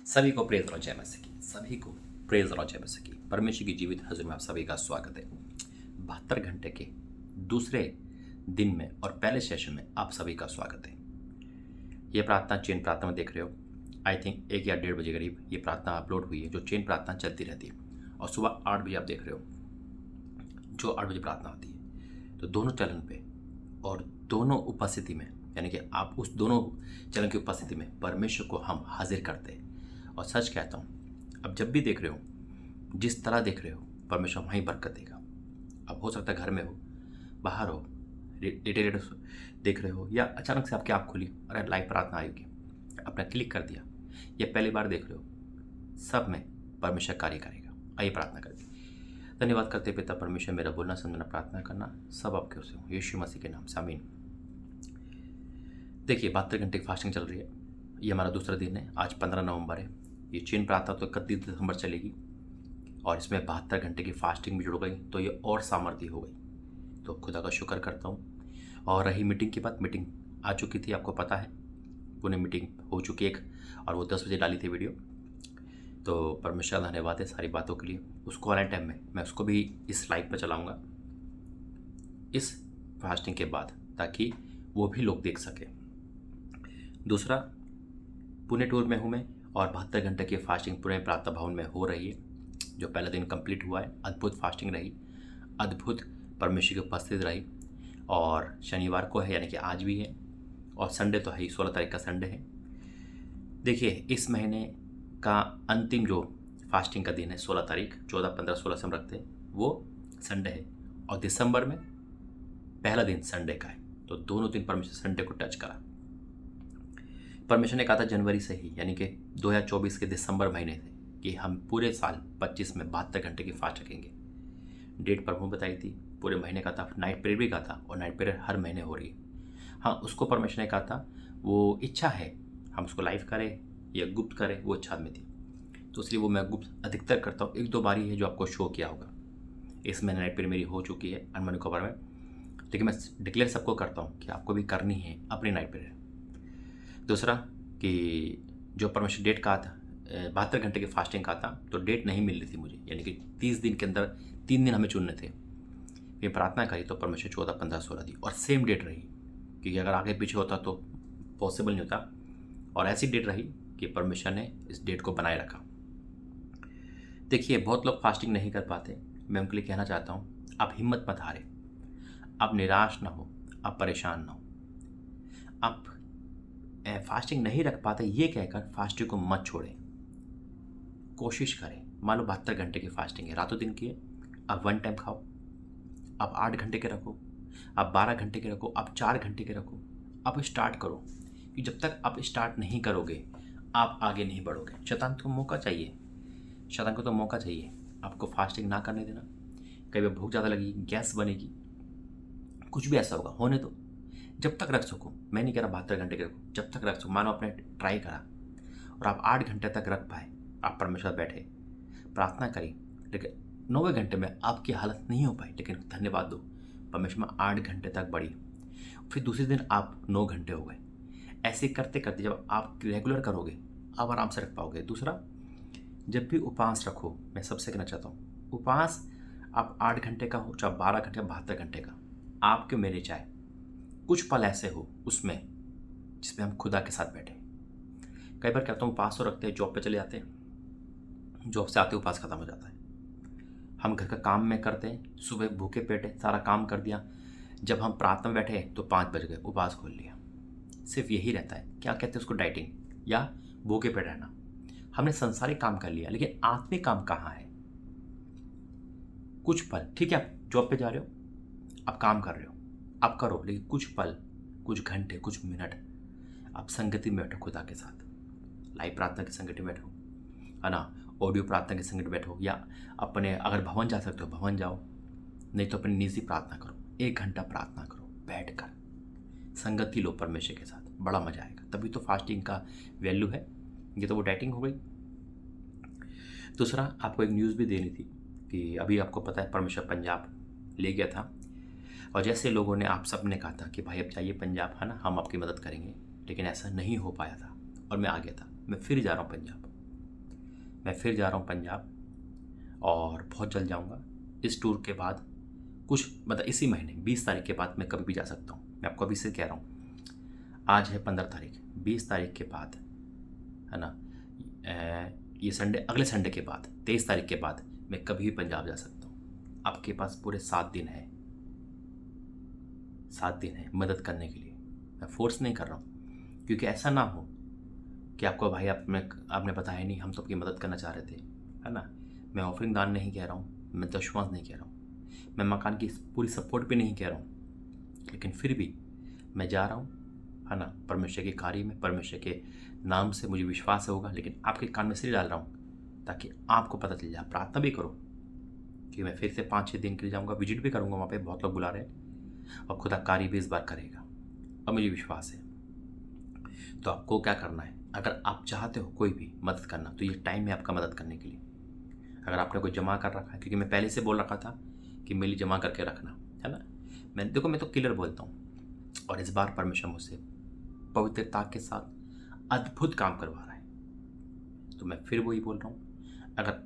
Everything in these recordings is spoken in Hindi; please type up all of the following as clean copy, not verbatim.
सभी को प्रेज और जय मसीह की। सभी को प्रेज और जय मसीह की। परमेश्वर की जीवित हजूर में आप सभी का स्वागत है। 72 घंटे के दूसरे दिन में और पहले सेशन में आप सभी का स्वागत है। ये प्रार्थना चेन प्रार्थना में देख रहे हो। आई थिंक 1 या 1:30 बजे करीब ये प्रार्थना अपलोड हुई है, जो चेन प्रार्थना चलती रहती है। और सुबह 8 बजे आप देख रहे हो, जो 8 बजे प्रार्थना होती है। तो दोनों चैनल पे और दोनों उपस्थिति में, यानी कि आप उस दोनों चैनल की उपस्थिति में परमेश्वर को हम हाजिर करते हैं। और सच कहता हूँ, अब जब भी देख रहे हो, जिस तरह देख रहे हो, परमेश्वर वहीं बरकत देगा। अब हो सकता है घर में हो, बाहर हो, रिटेलेड देख रहे हो, या अचानक से आपकी आँख खुली, अरे लाइव प्रार्थना आएगी, आपने क्लिक कर दिया, या पहली बार देख रहे हो, सब में परमेश्वर कार्य करेगा। आइए प्रार्थना करते। धन्यवाद करते पिता परमेश्वर, मेरा बोलना समझना प्रार्थना करना सब आपके ओर से हो, यीशु मसीह के नाम से आमीन। देखिए 72 घंटे की फास्टिंग चल रही है। ये हमारा दूसरा दिन है। आज 15 नवंबर है। ये चेन प्रार्थना तो 31 दिसंबर चलेगी और इसमें 72 घंटे की फास्टिंग भी जुड़ गई, तो ये और सामर्थ्य हो गई। तो खुदा का शुक्र करता हूँ। और रही मीटिंग की बात, मीटिंग आ चुकी थी, आपको पता है, पुणे मीटिंग हो चुकी एक, और वो 10 बजे डाली थी वीडियो। तो परमेश्वर धन्यवाद है सारी बातों के लिए। उसको वाले टाइम में मैं उसको भी इस लाइव पर चलाऊँगा इस फास्टिंग के बाद, ताकि वो भी लोग देख सकें। दूसरा, पुणे टूर में हूँ मैं, और 72 घंटे की फास्टिंग पुणे प्रार्थना भवन में हो रही है। जो पहला दिन कंप्लीट हुआ है, अद्भुत फास्टिंग रही, अद्भुत परमेश्वर की उपस्थिति रही। और शनिवार को है, यानी कि आज भी है, और संडे तो है ही, 16 तारीख का संडे है। देखिए इस महीने का अंतिम जो फास्टिंग का दिन है 16 तारीख, 14, 15, 16 से हम रखते हैं, वो संडे है। और दिसंबर में पहला दिन संडे का है, तो दोनों दिन परमेश्वर संडे को टच करा। परमेश्वर ने कहा था जनवरी से ही, यानी कि 2024 के दिसंबर महीने से, कि हम पूरे साल 25 में 72 घंटे की फास्ट रखेंगे। डेट प्रभु बताई थी, पूरे महीने का था। नाइट प्रेयर भी कहा था, और नाइट प्रेयर हर महीने हो रही है। हाँ, उसको परमेश्वर ने कहा था, वो इच्छा है हम उसको लाइव करें या गुप्त करें, वो इच्छा में थी। तो इसलिए वो मैं गुप्त अधिकतर करता हूँ। 1-2 बार ही है जो आपको शो किया होगा। इस महीने नाइट प्रेयर मेरी हो चुकी है अनमनी कवर में, लेकिन मैं डिक्लेयर सबको करता हूँ कि आपको भी करनी है अपनी नाइट प्रेयर। दूसरा कि जो परमेश्वर डेट कहा था, 72 घंटे की फास्टिंग कहा था, तो डेट नहीं मिल रही थी मुझे, यानी कि 30 दिन के अंदर 3 दिन हमें चुनने थे। मैं प्रार्थना करी तो परमेश्वर 14, 15, 16 दी, और सेम डेट रही, क्योंकि अगर आगे पीछे होता तो पॉसिबल नहीं होता। और ऐसी डेट रही कि परमेश्वर ने इस डेट को बनाए रखा। देखिए बहुत लोग फास्टिंग नहीं कर पाते। मैं उनके लिए कहना चाहता हूँ, आप हिम्मत मत हारे, आप निराश ना हो, आप परेशान ना हो। आप फास्टिंग नहीं रख पाते ये कहकर फास्टिंग को मत छोड़ें, कोशिश करें। मान लो 72 घंटे की फास्टिंग है, रातों दिन की है, आप 1 टाइम खाओ, आप 8 घंटे के रखो, आप 12 घंटे के रखो, आप 4 घंटे के रखो, आप स्टार्ट करो। कि जब तक आप स्टार्ट नहीं करोगे आप आगे नहीं बढ़ोगे। शैतान को मौका चाहिए, शैतान को तो मौका चाहिए आपको फास्टिंग ना करने देना। कई बार भूख ज़्यादा लगी, गैस बनेगी, कुछ भी ऐसा होगा, होने दो। जब तक रख सको, मैं नहीं कह रहा 72 घंटे के रखो, जब तक रख सको। मानो आपने ट्राई करा और आप 8 घंटे तक रख पाए, आप परमेश्वर बैठे प्रार्थना करी, लेकिन 9वें घंटे में आपकी हालत नहीं हो पाई, लेकिन धन्यवाद दो, परमेश्वर में 8 घंटे तक बढ़ी। फिर दूसरे दिन आप 9 घंटे हो गए। ऐसे करते करते जब आप रेगुलर करोगे, आप आराम से रख पाओगे। दूसरा, जब भी उपवास रखो, मैं सबसे कहना चाहता हूँ, उपवास आप 8 घंटे का हो, चाहे 12 घंटे, 72 घंटे का, आपके मेरे चाहे कुछ पल ऐसे हो उसमें जिसमें हम खुदा के साथ बैठे। कई बार कहता हूँ उपवास तो रखते हैं, जॉब पे चले जाते हैं, जॉब से आते उपवास खत्म हो जाता है। हम घर का काम में करते हैं, सुबह भूखे पेटे सारा काम कर दिया, जब हम प्रार्थना में बैठे तो 5 बज गए, उपवास खोल लिया। सिर्फ यही रहता है, क्या कहते हैं उसको, डाइटिंग या भूखे पेट रहना। हमने संसारिक काम कर लिया, लेकिन आत्मिक काम कहाँ है? कुछ पल, ठीक है, आप जॉब पे जा रहे हो, आप काम कर रहे हो, आप करो, लेकिन कुछ पल, कुछ घंटे, कुछ मिनट आप संगति में बैठो खुदा के साथ। लाइव प्रार्थना की संगति में बैठो, है ना, ऑडियो प्रार्थना की संगति में बैठो, या अपने अगर भवन जा सकते हो भवन जाओ, नहीं तो अपनी निजी प्रार्थना करो। 1 घंटा प्रार्थना करो बैठकर, संगति लो परमेश्वर के साथ, बड़ा मजा आएगा। तभी तो फास्टिंग का वैल्यू है। ये तो वो डाइटिंग हो गई। दूसरा, आपको एक न्यूज़ भी देनी थी कि अभी आपको पता है परमेश्वर पंजाब ले गया था, और जैसे लोगों ने, आप सब ने कहा था कि भाई अब जाइए पंजाब, है ना, हम आपकी मदद करेंगे, लेकिन ऐसा नहीं हो पाया था और मैं आ गया था। मैं फिर जा रहा हूँ पंजाब। मैं फिर जा रहा हूँ पंजाब और बहुत जल्द जाऊँगा। इस टूर के बाद कुछ मतलब इसी महीने 20 तारीख के बाद मैं कभी भी जा सकता हूँ। मैं आपको अभी से कह रहा हूँ, आज है 15 तारीख, 20 तारीख के बाद, है ना, ये संडे, अगले संडे के बाद 23 तारीख के बाद मैं कभी भी पंजाब जा सकता हूँ। आपके पास पूरे 7 दिन है, 7 दिन है मदद करने के लिए। मैं फोर्स नहीं कर रहा हूँ, क्योंकि ऐसा ना हो कि आपको भाई आपने बताया नहीं, हम तो आपकी मदद करना चाह रहे थे, है ना। मैं ऑफरिंग दान नहीं कह रहा हूँ, मैं दशवांश नहीं कह रहा हूँ, मैं मकान की पूरी सपोर्ट भी नहीं कह रहा हूँ, लेकिन फिर भी मैं जा रहा हूँ, है ना। परमेश्वर के कार्य में, परमेश्वर के नाम से मुझे विश्वास होगा, लेकिन आपके कान में सिर डाल रहा हूँ ताकि आपको पता चल जाए। प्रार्थना भी करो कि मैं फिर से 5-6 दिन के लिए जाऊँगा, विजिट भी करूँगा, वहाँ पे बहुत लोग बुला रहे हैं और खुदा कार्य भी इस बार करेगा और मुझे विश्वास है। तो आपको क्या करना है, अगर आप चाहते हो कोई भी मदद करना, तो ये टाइम है आपका मदद करने के लिए। अगर आपने कोई जमा कर रखा है, क्योंकि मैं पहले से बोल रखा था कि मेरे लिए जमा करके रखना, है ना। मैं तो क्लियर बोलता हूँ, और इस बार परमेश्वर मुझसे पवित्रता के साथ अद्भुत काम करवा रहा है। तो मैं फिर वही बोल रहा हूँ, अगर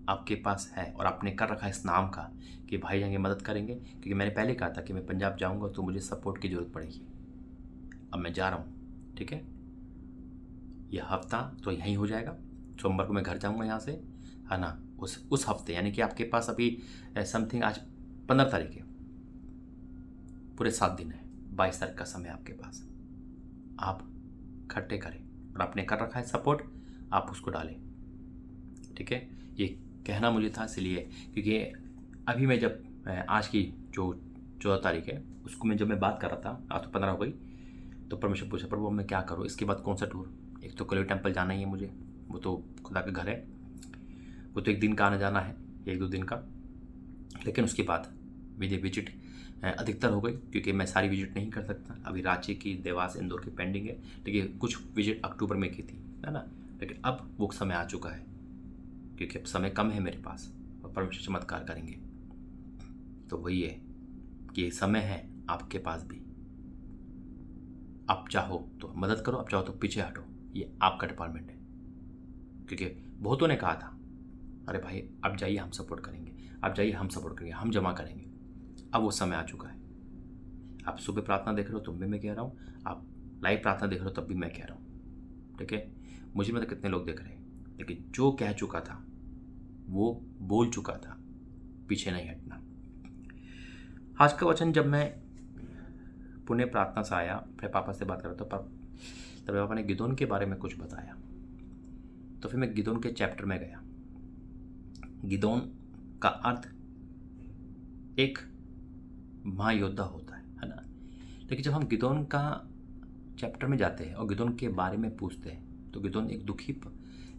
आपके पास है और आपने कर रखा है इस नाम का कि भाई जाएंगे मदद करेंगे, क्योंकि मैंने पहले कहा था कि मैं पंजाब जाऊँगा तो मुझे सपोर्ट की ज़रूरत पड़ेगी। अब मैं जा रहा हूँ, ठीक है। यह हफ्ता तो यहीं हो जाएगा, सोमवार को मैं घर जाऊँगा यहाँ से, है ना। उस हफ्ते, यानी कि आपके पास अभी समथिंग आज 15 तारीख है, पूरे 7 दिन है, 22 तारीख का समय आपके पास। आप इकट्ठे करें, और आपने कर रखा है सपोर्ट, आप उसको डालें, ठीक है। ये कहना मुझे था इसलिए, क्योंकि अभी मैं जब आज की जो 14 तारीख है उसको मैं जब मैं बात कर रहा था, आज तो 15 हो गई, तो परमेश्वर पूछा प्रभु अब मैं क्या करूँ, इसके बाद कौन सा टूर। एक तो कलोई टेम्पल जाना ही है मुझे, वो तो खुदा का घर है, वो तो एक दिन का आना जाना है, 1-2 दिन का। लेकिन उसके बाद मेरी विजिट अधिकतर हो गई, क्योंकि मैं सारी विजिट नहीं कर सकता। अभी रांची की, देवास, इंदौर की पेंडिंग है, लेकिन कुछ विजिट अक्टूबर में की थी, है ना। लेकिन अब वो समय आ चुका है, क्योंकि अब समय कम है मेरे पास और परमेश्वर चमत्कार करेंगे। तो वही है कि समय है आपके पास भी। आप चाहो तो मदद करो, आप चाहो तो पीछे हटो, ये आपका डिपार्टमेंट है। क्योंकि बहुतों ने कहा था अरे भाई आप जाइए हम सपोर्ट करेंगे, आप जाइए हम सपोर्ट करेंगे, हम जमा करेंगे। अब वो समय आ चुका है। आप सुबह प्रार्थना देख रहे हो तब भी मैं कह रहा हूँ, आप लाइव प्रार्थना देख रहे हो तब भी मैं कह रहा हूँ, ठीक है। मुझे मतलब कितने लोग देख रहे हैं, लेकिन जो कह चुका था वो बोल चुका था, पीछे नहीं हटना। आज का वचन, जब मैं पुणे प्रार्थना से आया, फिर पापा से बात कर रहा था, तब पापा ने गिदोन के बारे में कुछ बताया, तो फिर मैं गिदोन के चैप्टर में गया। गिदोन का अर्थ एक महायोद्धा होता है ना। लेकिन जब हम गिदोन का चैप्टर में जाते हैं और गिदोन के बारे में पूछते हैं, तो गिदोन एक दुखी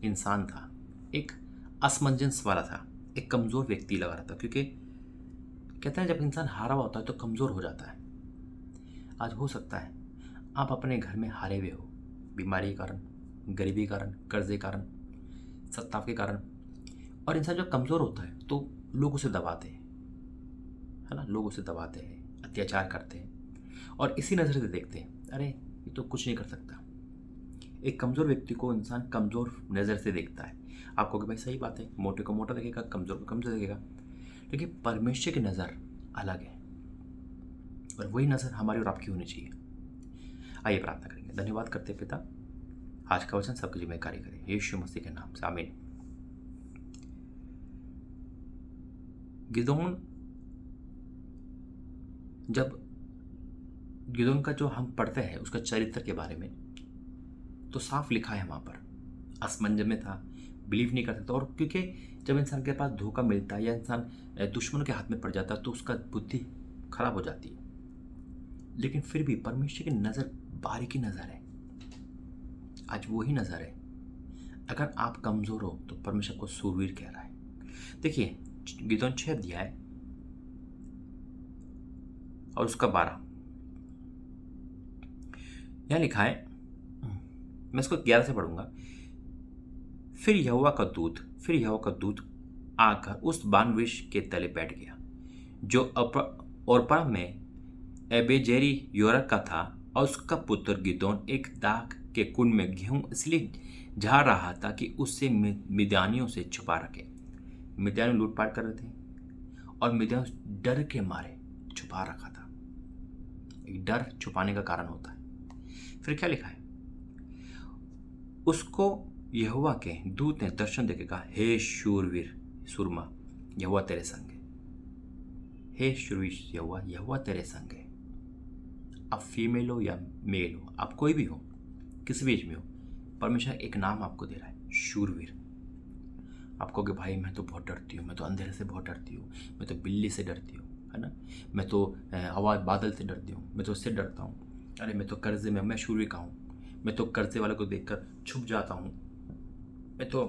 इंसान था, एक असमंजस वाला था, एक कमज़ोर व्यक्ति लगा रहा था। क्योंकि कहते हैं जब इंसान हारा हुआ होता है तो कमज़ोर हो जाता है। आज हो सकता है आप अपने घर में हारे हुए हो, बीमारी के कारण, गरीबी के कारण, कर्जे के कारण, सत्ता के कारण, और इंसान जब कमज़ोर होता है तो लोग उसे दबाते हैं, है ना। लोग उसे दबाते हैं, अत्याचार करते हैं और इसी नज़र से देखते हैं, अरे ये तो कुछ नहीं कर सकता। एक कमज़ोर व्यक्ति को इंसान कमज़ोर नज़र से देखता है। आपको कि भाई सही बात है, मोटे को मोटा देखेगा, कमज़ोर को कमज़ोर देखेगा, लेकिन परमेश्वर की नज़र अलग है, और वही नज़र हमारी और आपकी होनी चाहिए। आइए प्रार्थना करेंगे। धन्यवाद करते पिता, आज का वचन सबके जीवन में कार्य करें, यीशु मसीह के नाम से, आमीन। गिदोन का जो हम पढ़ते हैं उसका चरित्र के बारे में, तो साफ लिखा है वहाँ पर, असमंजस में था, बिलीव नहीं कर सकता। और क्योंकि जब इंसान के पास धोखा मिलता है या इंसान दुश्मनों के हाथ में पड़ जाता है तो उसका बुद्धि खराब हो जाती है। लेकिन फिर भी परमेश्वर की नज़र बारीकी नज़र है, आज वही नज़र है। अगर आप कमज़ोर हो तो परमेश्वर को सूरवीर कह रहा है। देखिए गिदोन 6 अध्याय और उसका 12, यहाँ लिखा है, मैं इसको 11 से पढ़ूंगा। फिर यहोवा का दूत आकर उस बानविश के तले बैठ गया जो ओरपा में एबेजेरी योरक का था, और उसका पुत्र गिदोन एक दाख के कुंड में गेहूं इसलिए जा रहा था कि उससे मिद्यानियों से छुपा रखे। मिद्यानी लूटपाट कर रहे थे और मिद्यान डर के मारे छुपा रखा था। एक डर छुपाने का कारण होता है। फिर क्या लिखा है, उसको यहोवा के दूत ने दर्शन देके कहा, हे शूरवीर सुरमा, यहोवा तेरे संग है। हे शूरवीर यहोवा, यहोवा तेरे संग है। आप फीमेल हो या मेल हो, आप कोई भी हो, किस बीच में हो, परमेश्वर एक नाम आपको दे रहा है, शूरवीर। आप कहोगे भाई मैं तो बहुत डरती हूँ, मैं तो अंधेरे से बहुत डरती हूँ, मैं तो बिल्ली से डरती हूँ, है ना, मैं तो हवा बादल से डरती हूँ, मैं तो उससे डरता हूँ, अरे मैं तो कर्जे में, मैं शूरवीर का हूँ, मैं तो कर्जे वाले को देखकर छुप जाता हूँ, मैं तो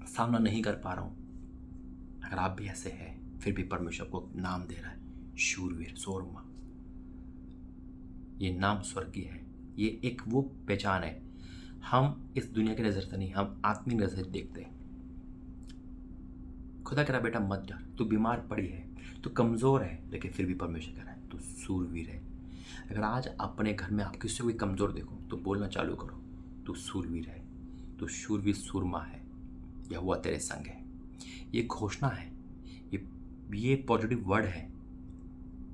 सामना नहीं कर पा रहा हूँ। अगर आप भी ऐसे हैं, फिर भी परमेश्वर को नाम दे रहा है, शूरवीर, सोरमा। ये नाम स्वर्गीय है। ये एक वो पहचान है। हम इस दुनिया की नज़र से नहीं, हम आत्मिक नज़र से देखते हैं। खुदा कह रहा बेटा मत डर, तू बीमार पड़ी है, तू कमज़ोर है, लेकिन फिर भी परमेश्वर कह रहा है तू सूरवीर है। अगर आज अपने घर में आप किसी को भी कमज़ोर देखो तो बोलना चालू करो, तू सूरवीर है, तू शूरवीर सूरमा है, यहोवा तेरे संग है। ये घोषणा है, ये पॉजिटिव वर्ड है।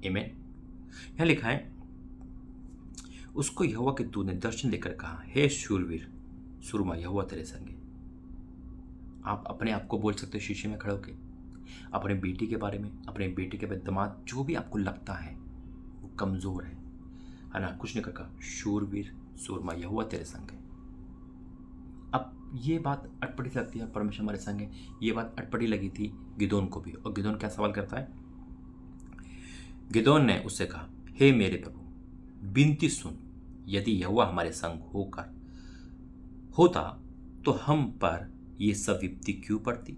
आमीन। यहाँ लिखा है, उसको यहोवा के दूत ने दर्शन देकर कहा, हे शूरवीर सुरमा, यहोवा तेरे संग है। आप अपने आप को बोल सकते हो शीशे में खड़े होके, अपने बेटी के बारे में, अपने बेटे के दामाद, जो भी आपको लगता है वो कमज़ोर है ना, कुछ नहीं कहा, शूरवीर सुरमा, यहोवा तेरे संग है। अब ये बात अटपटी लगती है, परमेश्वर हमारे संग है, ये बात अटपटी लगी थी गिदोन को भी। और गिदोन क्या सवाल करता है, गिदोन ने उससे कहा, हे मेरे प्रभु विनती सुन, यदि यहोवा हमारे संग होता तो हम पर ये सब विपत्ति क्यों पड़ती,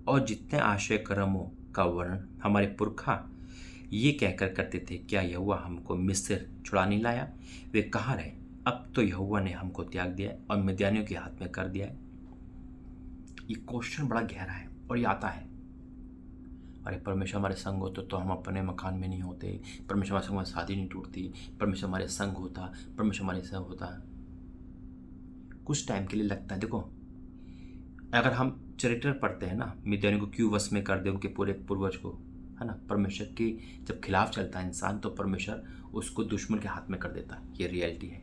और जितने आश्चर्य कर्मों का वर्णन हमारे पुरखा ये कहकर करते थे, क्या यहोवा हमको मिस्र छुड़ाने लाया, वे कहाँ रहे। अब तो यहोवा ने हमको त्याग दिया और मिद्यानियों के हाथ में कर दिया है। ये क्वेश्चन बड़ा गहरा है और ये आता है, अरे परमेश्वर हमारे संग होते तो हम अपने मकान में नहीं होते, परमेश्वर हमारे संग हमारी शादी नहीं टूटती, परमेश्वर हमारे संग होता, परमेश्वर हमारे संग होता। कुछ टाइम के लिए लगता है। देखो, अगर हम चरित्र पढ़ते हैं ना, मिद्यानियों को क्यों वश में कर दे, उनके पूरे पूर्वज को, है ना, परमेश्वर के जब खिलाफ चलता है इंसान तो परमेश्वर उसको दुश्मन के हाथ में कर देता है। ये रियलिटी है।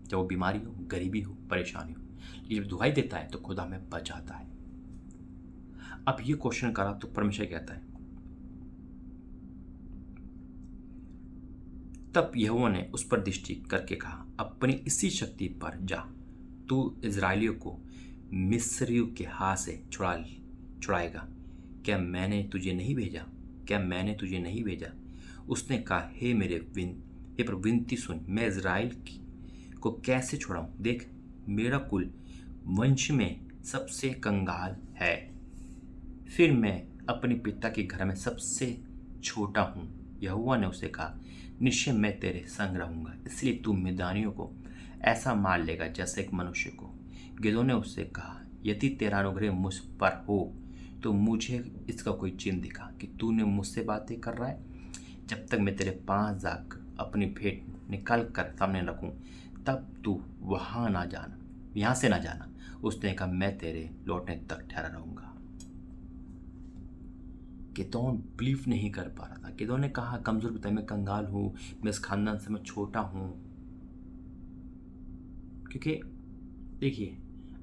जब वो बीमारी हो, गरीबी हो, परेशानी हो, ये जब दुहाई देता है तो खुदा हमें बचाता है। अब ये क्वेश्चन करा तो परमेश्वर कहता है, तब यहोवा ने उस पर दृष्टि करके कहा, अपनी इसी शक्ति पर जा, तू इजराइलियों को मिस्रियों के हाथ से छुड़ाएगा। क्या मैंने तुझे नहीं भेजा, क्या मैंने तुझे नहीं भेजा। उसने कहा, हे प्रभु विनती सुन, मैं इजराइल को कैसे छुड़ाऊं। देख, मेरा कुल वंश में सबसे कंगाल है, फिर मैं अपने पिता के घर में सबसे छोटा हूँ। यहोवा ने उसे कहा, निश्चय मैं तेरे संग रहूंगा, इसलिए तू मिद्यानियों को ऐसा मार लेगा जैसे एक मनुष्य को। गिदोन ने उससे कहा, यदि तेरा अनुग्रह मुझ पर हो तो मुझे इसका कोई चिन्ह दिखा कि तूने मुझसे बातें कर रहा है। जब तक मैं तेरे पास जाकर अपनी भेंट निकाल कर सामने रखूं, तब तू यहाँ से ना जाना। उसने कहा, मैं तेरे लौटने तक ठहरा रहूंगा। गिदोन बिलीव नहीं कर पा रहा था। गिदोन ने कहा, कमजोर पिता, मैं कंगाल हूं, मैं इस खानदान से मैं छोटा हूं। क्योंकि देखिए,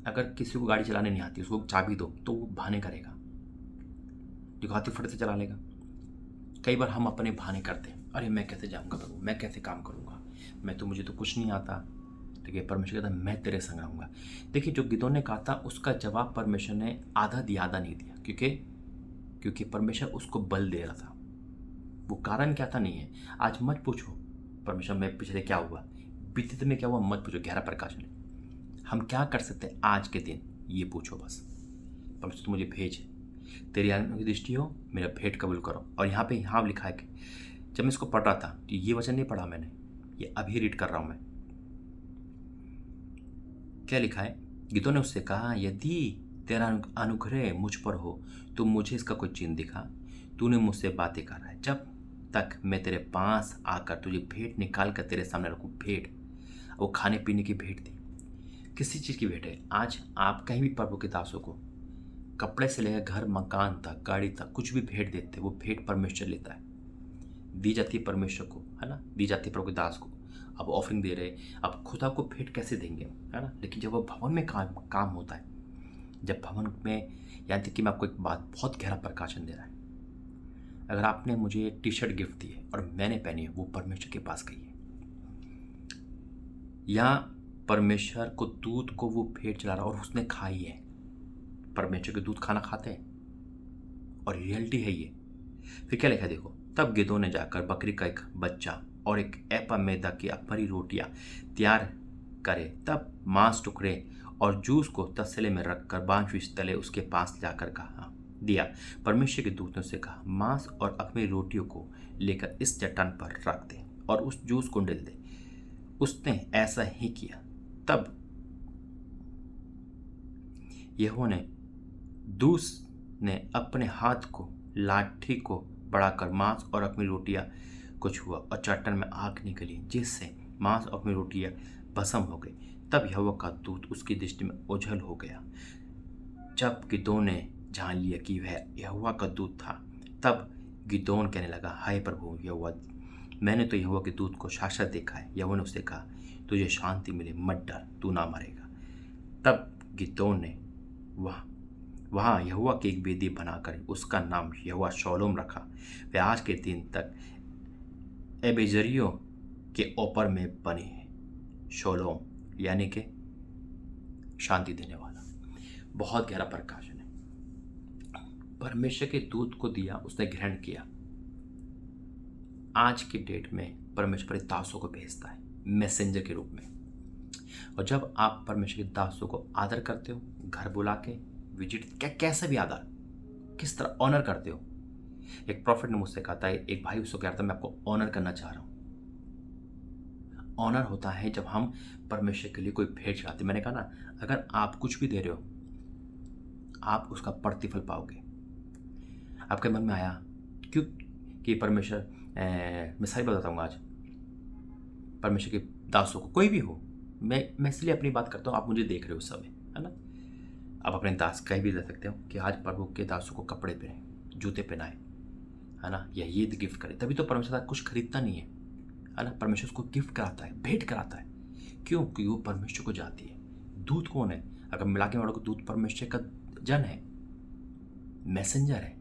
अगर किसी को गाड़ी चलाने नहीं आती, उसको चाबी दो तो वो बहाने करेगा, जो हाथी फट से चला लेगा। कई बार हम अपने बहाने करते हैं, अरे मैं कैसे जाऊंगा प्रभु, मैं कैसे काम करूंगा, मुझे तो कुछ नहीं आता। देखिए, परमेश्वर कहता है, मैं तेरे संग रहूंगा। देखिए, जो गिदोन ने कहा था उसका जवाब परमेश्वर ने आधा नहीं दिया, क्योंकि परमेश्वर उसको बल दे रहा था। वो कारण क्या था नहीं है। आज मत पूछो परमेश्वर में पिछले क्या हुआ, बीते दिन में क्या हुआ, मत पूछो, गहरा प्रकाश नहीं। हम क्या कर सकते हैं आज के दिन, ये पूछो बस। परमेश्वर तू मुझे भेज, तेरी आत्मा की दृष्टि हो, मेरा भेंट कबूल करो। और यहाँ लिखा है कि जब मैं इसको पढ़ रहा था तो ये वचन नहीं पढ़ा मैंने, ये अभी रीड कर रहा हूँ मैं। क्या लिखा है, गिदोन ने उससे कहा, यदि तेरा अनुग्रह मुझ पर हो तो मुझे इसका कोई चिन्ह दिखा। तूने मुझसे बातें कर रहा है, जब तक मैं तेरे पास आकर तुझे भेंट निकाल कर तेरे सामने रखूँ। भेंट, वो खाने पीने की भेंट थी। किसी चीज़ की भेंट है। आज आप कहीं भी प्रभु के दासों को कपड़े से लेकर घर, मकान तक, गाड़ी तक कुछ भी भेंट देते, वो भेंट परमेश्वर लेता है। दी जाती है परमेश्वर को, है ना, दी जाती है प्रभु के दास को। अब ऑफरिंग दे रहे, अब खुदा को भेंट कैसे देंगे, है ना। लेकिन जब वो भवन में काम होता है, जब भवन में, यहाँ तक कि मैं आपको एक बात बहुत गहरा प्रकाशन दे रहा है। अगर आपने मुझे एक टी शर्ट गिफ्ट दी है और मैंने पहनी है, वो परमेश्वर के पास गई है, या परमेश्वर को दूध को वो भेंट चला रहा और उसने खाई है। परमेश्वर के दूध खाना खाते हैं और रियलिटी है ये। फिर क्या लिखा है देखो, तब गिदों ने जाकर बकरी का एक बच्चा और एक एपा मैदा की अखबारी रोटियां तैयार करे, तब मांस टुकड़े और जूस को तसले में रखकर बांझ तले उसके पास जाकर कहा दिया। परमेश्वर के दूत ने उससे कहा, मांस और अखबारी रोटियों को लेकर इस चट्टान पर रख दे और उस जूस को डाल दे। उसने ऐसा ही किया। तब यहोवा ने दूस ने अपने हाथ को लाठी को बढ़ाकर मांस और अपनी रोटियां को छुआ और चट्टान में आग निकली, जिससे मांस और अपनी रोटियां भस्म हो गई। तब यहोवा का दूत उसकी दृष्टि में ओझल हो गया। जब गिदोन ने जान लिया कि वह यहोवा का दूत था, तब गिदोन कहने लगा, हाय प्रभु यहोवा, मैंने तो यहोवा के दूत को साक्षात देखा है। यहोवा ने उससे कहा, तुझे शांति मिले, मत डर, तू ना मरेगा। तब गिदोन ने वहाँ यहोवा की एक वेदी बनाकर उसका नाम यहोवा शॉलोम रखा। वह आज के दिन तक एबेजरियों के ऊपर में बनी है। शॉलोम यानी कि शांति देने वाला। बहुत गहरा प्रकाशन है। परमेश्वर के दूत को दिया, उसने ग्रहण किया। आज की डेट में परमेश्वर के दासों को भेजता है मैसेंजर के रूप में। और जब आप परमेश्वर के दासों को आदर करते हो, घर बुला के विजिट, कैसे भी आदर, किस तरह ऑनर करते हो। एक प्रॉफिट ने मुझसे कहा था, एक भाई उसको कह रहा था, मैं आपको ऑनर करना चाह रहा हूँ। ऑनर होता है जब हम परमेश्वर के लिए कोई भेंट चढ़ाते। मैंने कहा ना, अगर आप कुछ भी दे रहे हो, आप उसका प्रतिफल पाओगे। आपके मन में आया क्यों कि परमेश्वर, मैं सही बताता हूँ, आज परमेश्वर के दासों को, कोई भी हो, मैं इसलिए अपनी बात करता हूँ, आप मुझे देख रहे हो उस समय, है ना। आप अपने दास कह भी दे सकते हो कि आज प्रभु के दासों को कपड़े पहने, जूते पहनाए, है ना, या ये गिफ्ट करे। तभी तो परमेश्वर कुछ खरीदता नहीं है ना। परमेश्वर उसको गिफ्ट कराता है, भेंट कराता है। क्यों? क्योंकि वो परमेश्वर को जाती है। दूत कौन है? अगर मिला के वालों को, दूत परमेश्वर का जन है, मैसेंजर है।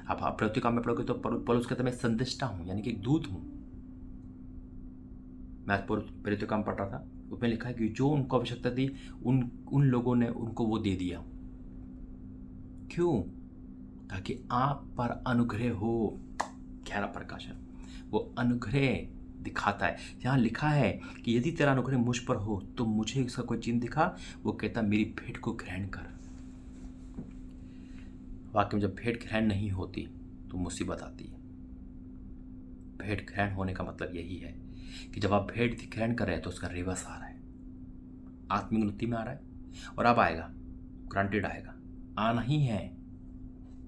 आप प्रत्युका में पढ़ोगे तो पौलुस कहता है, मैं संदेष्टा हूँ, यानी कि एक दूत हूँ। मैं आज प्रत्युका में पढ़ रहा था, उसमें लिखा है कि जो उनको आवश्यकता थी, उन लोगों ने उनको वो दे दिया। क्यों? ताकि आप पर अनुग्रह हो। गहरा प्रकाशन, वो अनुग्रह दिखाता है। यहाँ लिखा है कि यदि तेरा अनुग्रह मुझ पर हो तो मुझे इसका कोई चिन्ह दिखा। वो कहता, मेरी भेंट को ग्रहण कर। वाकई में जब भेंट ग्रहण नहीं होती तो मुसीबत आती है। भेंट ग्रहण होने का मतलब यही है कि जब आप भेंट ग्रहण कर रहे हैं तो उसका रिवर्स आ रहा है, आत्मिक उन्नति में आ रहा है, और अब आएगा, ग्रांटेड आएगा, आना ही है।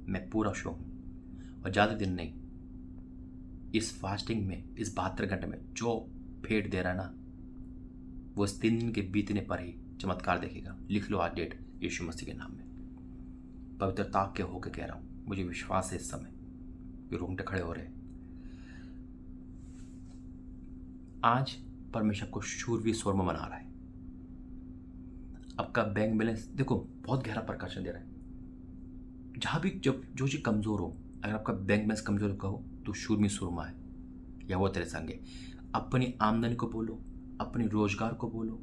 मैं पूरा शो हूँ और ज़्यादा दिन नहीं। इस फास्टिंग में, इस 72 घंटे में जो भेंट दे रहा है ना, वो इस 3 दिन के बीतने पर ही चमत्कार देखेगा। लिख लो आज डेट, यीशु मसीह के नाम में। पवित्रता के होकर कह रहा हूँ, मुझे विश्वास है इस समय कि रोंगटे खड़े हो रहे। आज परमेश्वर को शूरवीर स्वर में बना रहा है। आपका बैंक बैलेंस देखो, बहुत गहरा प्रकाशन दे रहा है। जहाँ भी जब जो चीज़ कमज़ोर हो, अगर आपका बैंक बैलेंस कमज़ोर का हो तो शूरवीर सुरमा है, या वो तेरे संग है। अपनी आमदनी को बोलो, अपने रोजगार को बोलो,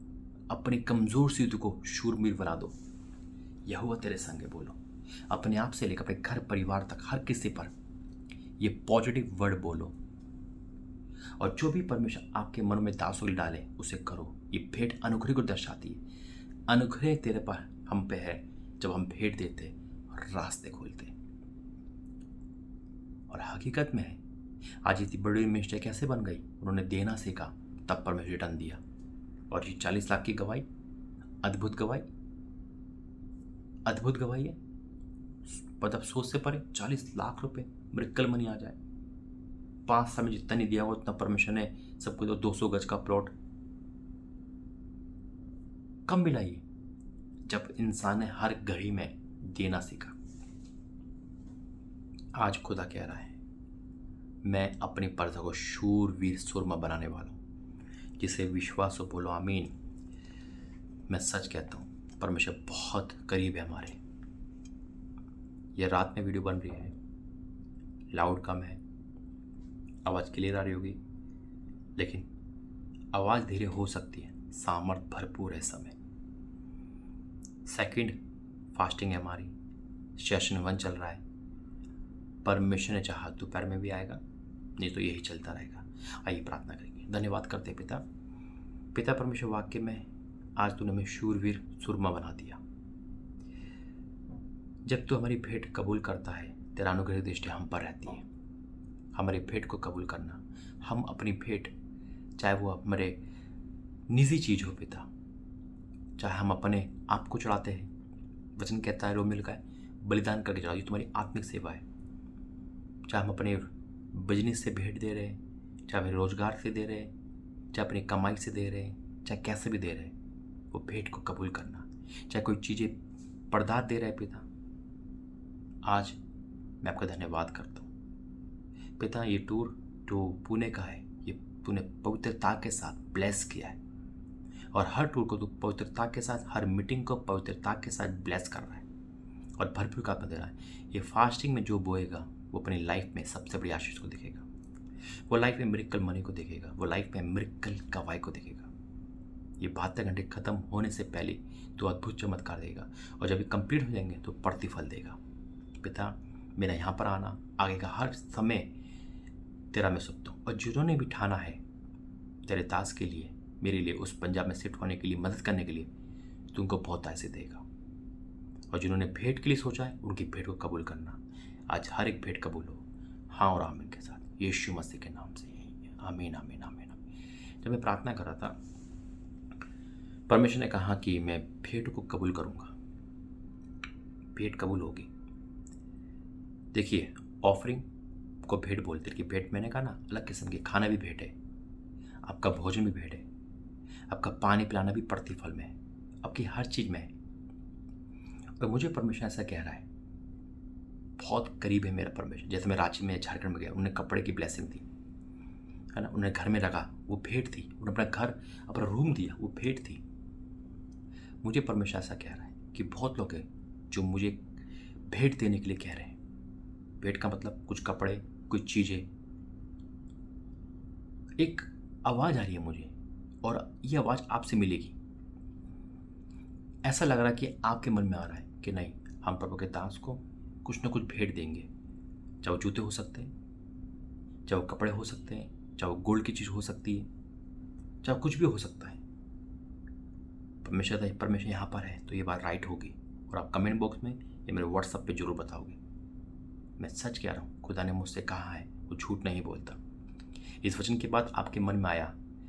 अपनी कमज़ोर स्थिति को शूरवीर बना दो। यहोवा तेरे संग है बोलो। अपने आप से लेकर अपने घर परिवार तक हर किसी पर ये पॉजिटिव वर्ड बोलो। और जो भी परमेश्वर आपके मन में दासों डाले उसे करो। ये भेंट अनुग्रह को दर्शाती है। अनुग्रह तेरे पर, हम पे है जब हम भेंट देते और रास्ते खोलते। और हकीकत में है, आज इतनी बड़ी मिनिस्ट्री कैसे बन गई? उन्होंने देना सीखा, तब परमेश्वर रिटर्न दिया। और ये 40 लाख की गवाही, अद्भुत गवाही, अद्भुत गवाही है। मतलब सोच से परे 40 लाख रुपए मृक्कल मनी आ जाए। 5 साल में जितना नहीं दिया हुआ उतना परमेश्वर ने सबको दो 200 गज का प्लॉट कब मिला ये? जब इंसान ने हर घड़ी में देना सीखा। आज खुदा कह रहा है, मैं अपनी प्रजा को शूरवीर सुरमा बनाने वाला हूँ। जिसे विश्वास हो बोलो आमीन। मैं सच कहता हूँ, परमेश्वर बहुत करीब है हमारे। यह रात में वीडियो बन रही है, लाउड कम है, आवाज़ क्लियर आ रही होगी, लेकिन आवाज़ धीरे हो सकती है, सामर्थ भरपूर है समय। सेकंड फास्टिंग है हमारी, सेशन 1 चल रहा है। परमेश्वर ने चाहा दोपहर में भी आएगा, नहीं तो यही चलता रहेगा। आइए प्रार्थना करेंगे। धन्यवाद करते पिता। पिता परमेश्वर, वाक्य में आज तूने हमें शूरवीर सुरमा बना दिया। जब तू हमारी भेंट कबूल करता है, तेरा अनुग्रह दृष्टि हम पर रहती है। हमारी भेंट को कबूल करना, हम अपनी भेंट, चाहे वो हमारे निजी चीज हो पिता, चाहे हम अपने आप को चढ़ाते हैं, वचन कहता है, रोमियो लिखा है, बलिदान करके चढ़ाओ, ये तुम्हारी आत्मिक सेवा है। चाहे हम अपने बिजनेस से भेंट दे रहे हैं, चाहे अपने रोजगार से दे रहे हैं, चाहे अपनी कमाई से दे रहे हैं, चाहे कैसे भी दे रहे हैं, वो भेंट को कबूल करना। चाहे कोई चीज़ें पदार्थ दे रहे हैं पिता, आज मैं आपका धन्यवाद करता हूँ पिता। ये टूर जो पुणे का है, ये तूने पवित्रता के साथ ब्लेस किया है, और हर टूर को तू पवित्रता के साथ, हर मीटिंग को पवित्रता के साथ ब्लेस कर रहा है और भरपूर का दे रहा है। ये फास्टिंग में जो बोएगा वो अपनी लाइफ में सबसे बड़ी आशीष को दिखेगा। वो लाइफ में मिरेकल मनी को दिखेगा, वो लाइफ में मिरेकल गवाही को दिखेगा। ये 72 घंटे खत्म होने से पहले तो अद्भुत चमत्कार देगा, और जब ये कंप्लीट हो जाएंगे तो प्रतिफल देगा। पिता, मेरा यहाँ पर आना, आगे का हर समय तेरा मैं सुनता हूँ, और जिन्होंने भी ठाना है तेरे दास के लिए, मेरे लिए उस पंजाब में शिफ्ट होने के लिए, मदद करने के लिए, तुमको बहुत ऐसे देगा। और जिन्होंने भेंट के लिए सोचा है, उनकी भेंट को कबूल करना। आज हर एक भेंट कबूल हो, हाँ और आमीन के साथ, यीशु मसीह के नाम से, आमीन आमीन आमीन आमीन। जब मैं प्रार्थना कर रहा था, परमेश्वर ने कहा कि मैं भेंट को कबूल करूँगा, भेंट कबूल होगी। देखिए, ऑफरिंग को भेंट बोलते हैं कि भेंट, मैंने कहा ना, अलग किस्म की, खाना भी भेंट है, आपका भोजन भी भेंट है, आपका पानी पिलाना भी प्रतिफल में है, आपकी हर चीज़ में है। और मुझे परमेश्वर ऐसा कह रहा है, बहुत करीब है मेरा परमेश्वर। जैसे मैं रांची में, झारखंड में गया, उन्हें कपड़े की ब्लेसिंग थी, है ना, उन्हें घर में रखा, वो भेंट थी। उन्हें अपना घर, अपना रूम दिया, वो भेंट थी। मुझे परमेश्वर ऐसा कह रहा है कि बहुत लोग हैं जो मुझे भेंट देने के लिए कह रहे हैं। भेंट का मतलब कुछ कपड़े, कुछ चीज़ें। एक आवाज़ आ रही है मुझे, और ये आवाज़ आपसे मिलेगी। ऐसा लग रहा है कि आपके मन में आ रहा है कि नहीं, हम प्रभु के दास को कुछ ना कुछ भेंट देंगे। चाहे वो जूते हो सकते हैं, चाहे वो कपड़े हो सकते हैं, चाहे वो गोल्ड की चीज़ हो सकती है, चाहे कुछ भी हो सकता है। परमेश्वर यहाँ पर है, तो ये बात राइट होगी। और आप कमेंट बॉक्स में या मेरे व्हाट्सएप पे जरूर बताओगे। मैं सच कह रहा हूँ, खुदा ने मुझसे कहा है, वो झूठ नहीं बोलता। इस वचन के बाद आपके मन में आया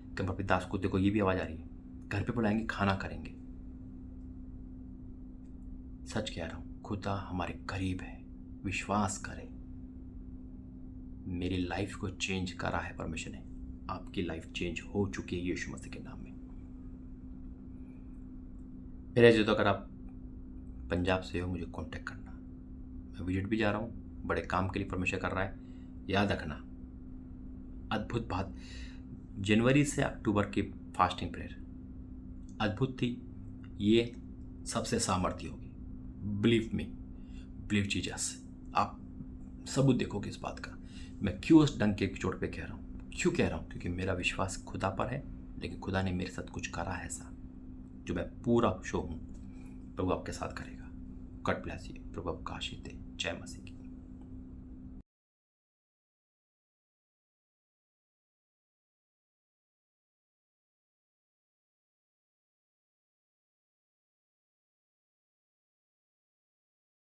कि प्रभु दास को देखो, ये भी आवाज़ आ रही है, घर पे बुलाएंगे, खाना करेंगे। सच कह रहा हूँ, खुदा हमारे करीब है, विश्वास करें। मेरी लाइफ को चेंज करा है परमेश्वर ने, आपकी लाइफ चेंज हो चुकी है यीशु मसीह के नाम में। मेरे जो, तो अगर आप पंजाब से हो, मुझे कांटेक्ट करना। मैं विजिट भी जा रहा हूँ, बड़े काम के लिए परमेश्वर कर रहा है। याद रखना, अद्भुत बात, जनवरी से अक्टूबर की फास्टिंग प्रेयर अद्भुत थी। ये सबसे सामर्थ्य होगी। Believe me, believe Jesus. आप सबूत देखोगे इस बात का। मैं क्यों उस डंक के चोट पे कह रहा हूँ, क्यों कह रहा हूँ? क्योंकि मेरा विश्वास खुदा पर है, लेकिन खुदा ने मेरे साथ कुछ करा है ऐसा जो मैं पूरा शो हूँ, प्रभु आपके साथ करेगा। God bless you. प्रभु आपका आशीष दे। जय मसीह की।